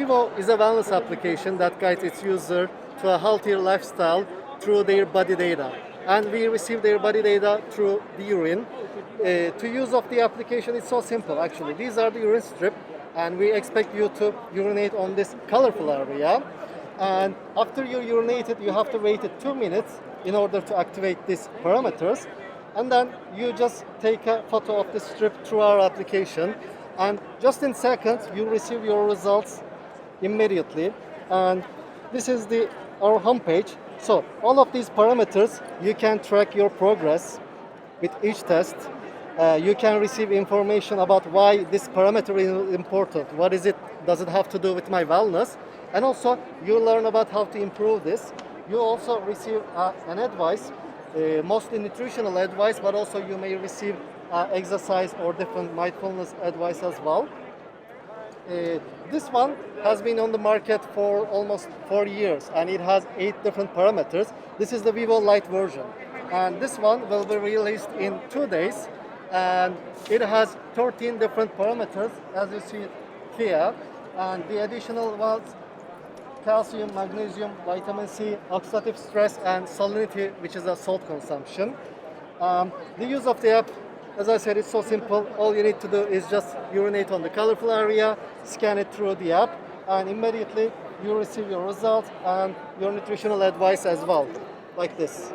Vivoo is a wellness application that guides its user to a healthier lifestyle through their body data. And we receive their body data through the urine. To use of the application, it's so simple actually. These are the urine strip, and we expect you to urinate on this colorful area. And after you urinated, you have to wait 2 minutes in order to activate these parameters. And then you just take a photo of the strip through our application, and just in seconds you receive your results immediately. And this is our homepage. So all of these parameters, you can track your progress with each test. You can receive information about why this parameter is important. What is it? Does it have to do with my wellness? And also you learn about how to improve this. You also receive an advice, mostly nutritional advice, but also you may receive exercise or different mindfulness advice as well. This one has been on the market for almost 4 years, and it has 8 different parameters. This is the Vivoo Lite version, and this one will be released in 2 days, and it has 13 different parameters as you see here, and the additional ones: calcium, magnesium, vitamin C, oxidative stress, and salinity, which is a salt consumption. The use of the app, as I said, it's so simple. All you need to do is just urinate on the colorful area, scan it through the app, and immediately you receive your results and your nutritional advice as well, like this.